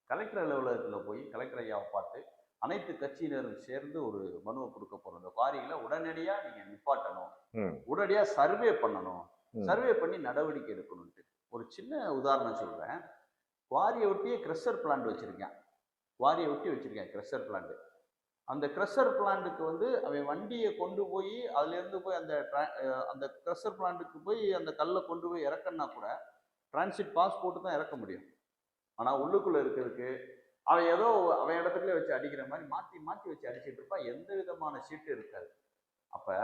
Collector அலுவலகத்தில் போய் collector ஐயாவை பார்த்து அனைத்து கட்சியினரும் சேர்ந்து ஒரு மனுவை கொடுக்க போறோம். இந்த குவாரிகளை உடனடியாக நீங்க நிப்பாட்டணும், உடனடியாக சர்வே பண்ணணும், சர்வே பண்ணி நடவடிக்கை எடுக்கணும்ட்டு. ஒரு சின்ன உதாரணம் சொல்றேன். குவாரியை ஒட்டியே கிரஷர் பிளான்ட் வச்சிருக்கேன். குவாரியை ஒட்டி வச்சிருக்கேன் கிரஷர் பிளான்ட். அந்த கிரஷர் பிளான்ட்டுக்கு வந்து அவன் வண்டியை கொண்டு போய் அதுலேருந்து போய் அந்த கிரஷர் பிளான்ட்டுக்கு போய் அந்த கல்லை கொண்டு போய் இறக்கணும்னா கூட டிரான்சிட் பாஸ் போட்டு தான் இறக்க முடியும். ஆனால் உள்ளுக்குள்ளே இருக்கிறதுக்கு அவன் ஏதோ அவன் இடத்துக்குள்ளே வச்சு அடிக்கிற மாதிரி மாற்றி மாற்றி வச்சு அடிச்சுட்டு இருப்பான். எந்த விதமான சீட்டு இருக்காது. அப்போ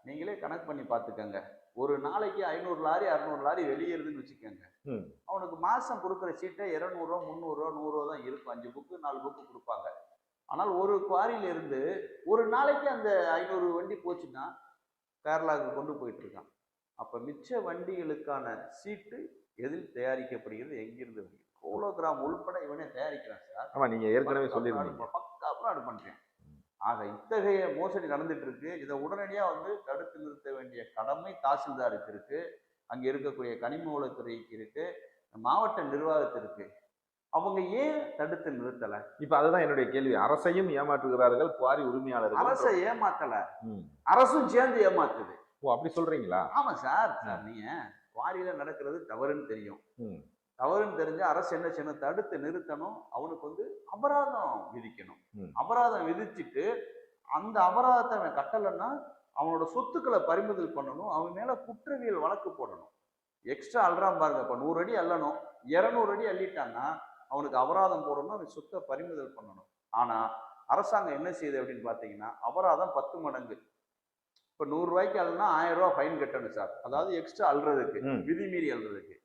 நீங்களே கணக்கு பண்ணி பார்த்துக்கங்க. ஒரு நாளைக்கு 500 லாரி 600 லாரி வெளியேறுதுன்னு வச்சுக்கோங்க. அவனுக்கு மாதம் கொடுக்குற சீட்டை 200 ரூபா 300 ரூபா 100 ரூபா தான் இருக்கும். 5 புக்கு 4 புக்கு கொடுப்பாங்க. ஆனால் ஒரு குவாரியிலிருந்து ஒரு நாளைக்கு அந்த 500 வண்டி போச்சுன்னா கேரளாவுக்கு கொண்டு போயிட்டு இருக்கான். அப்போ மிச்ச வண்டிகளுக்கான சீட்டு எதில் தயாரிக்கப்படுகிறது, எங்கிருந்து வருகிறது? ஹோலோகிராம் உள்பட இவனே தயாரிக்கிறான் சார். ஆமா, நீங்க ஏற்கனவே சொல்லிருக்கீங்க. பக்கா ஃப்ராட் பண்றேன். ஆக இத்தகைய மோசடி நடந்துட்டு இருக்கு. இதை உடனடியா வந்து தடுத்து நிறுத்த வேண்டிய கடமை தாசில்தாருக்கு இருக்கு, அங்க இருக்கக்கூடிய கனிம வளத்துறைக்கு இருக்கு, மாவட்ட நிர்வாகத்திற்கு. அவங்க ஏன் தடுத்து நிறுத்தல? இப்ப அதுதான் என்னுடைய கேள்வி. அரசையும் ஏமாற்றுகிறார்கள் குவாரி உரிமையாளர்கள். அரசை ஏமாத்தல, அரசும் சேர்ந்து ஏமாத்துது. ஓ, அப்படி சொல்றீங்களா? ஆமா சார். நீங்க குவாரியில நடக்கிறது தவறுன்னு தெரியும். தவறுன்னு தெரிஞ்சு அரசு என்ன செய்யணும்? தடுத்து நிறுத்தணும். அவனுக்கு வந்து அபராதம் விதிக்கணும். அபராதம் விதிச்சுட்டு அந்த அபராதத்தை அவன் கட்டலைன்னா அவனோட சொத்துக்களை பறிமுதல் பண்ணணும். அவன் மேல குற்றவியல் வழக்கு போடணும். எக்ஸ்ட்ரா அல்றாம் பாருங்க. இப்ப 100 அடி அள்ளணும், 200 அடி அள்ளிட்டான்னா அவனுக்கு அபராதம் போடணும், அவன் சொத்தை பறிமுதல் பண்ணணும். ஆனா அரசாங்கம் என்ன செய்யுது அப்படின்னு பாத்தீங்கன்னா, அபராதம் 10 மடங்கு. இப்ப 100 ரூபாய்க்கு அல்னா 1000 ரூபாய் ஃபைன் கட்டணும் சார். அதாவது எக்ஸ்ட்ரா அல்றதுக்கு, விதிமீறி அல்றதுக்கு.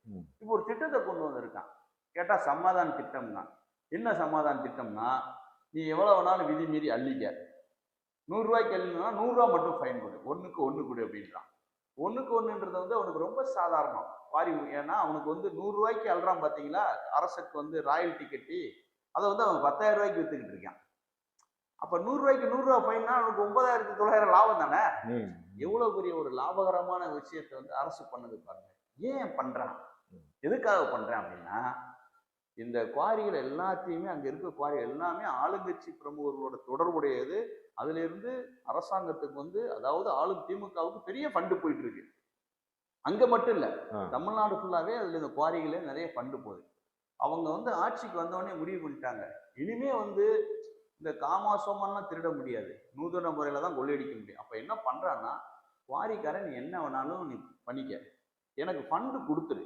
இப்போ ஒரு திட்டத்தை கொண்டு வந்திருக்கான். கேட்டா சமாதான திட்டம்னா என்ன? சமாதான திட்டம்னா, நீ எவ்வளவு வேணாலும் விதிமீறி அள்ளிக்க, 100 ரூபாய்க்கு அள்ளினா 100 ரூபாய் மட்டும் ஃபைன் கொடு, 1க்கு 1 கொடு அப்படின்றான். 1க்கு 1ன்றது வந்து அவனுக்கு ரொம்ப சாதாரணம். வாரி, ஏன்னா அவனுக்கு வந்து 100 ரூபாய்க்கு அல்றான் பாத்தீங்களா, அரசுக்கு வந்து ராயல்டி கட்டி அதை வந்து அவன் 10,000 ரூபாய்க்கு வித்துக்கிட்டு இருக்கான். அப்ப 100 ரூபாய்க்கு 100 ரூபாய் ஃபைன்னா அவனுக்கு 9,900 லாபம் தானே. எவ்வளவு பெரிய ஒரு லாபகரமான விஷயத்தை வந்து அரசு பண்ணது பாருங்க. ஏன் பண்றான்? எதுக்காக பண்றேன் அப்படின்னா, இந்த குவாரிகள் எல்லாத்தையுமே, அங்க இருக்க குவாரி எல்லாமே ஆளுங்கட்சி பிரமுகர்களோட தொடர்புடையது. அதுல இருந்து அரசாங்கத்துக்கு வந்து, அதாவது ஆளும் திமுகவுக்கு பெரிய ஃபண்டு போயிட்டு இருக்கு. அங்க மட்டும் இல்ல, தமிழ்நாடு ஃபுல்லாவே அதுல இந்த குவாரிகளே நிறைய ஃபண்டு போகுது. அவங்க வந்து ஆட்சிக்கு வந்தவொடனே முடிவு பண்ணிட்டாங்க, இனிமே வந்து இந்த காமாசோமெல்லாம் திருட முடியாது, நூதன முறையில தான் கொள்ளையடிக்க முடியும். அப்ப என்ன பண்றான்னா, குவாரிக்காரன் நீ என்ன வேணாலும் நீ பண்ணிக்க, எனக்கு ஃபண்டு கொடுத்துரு,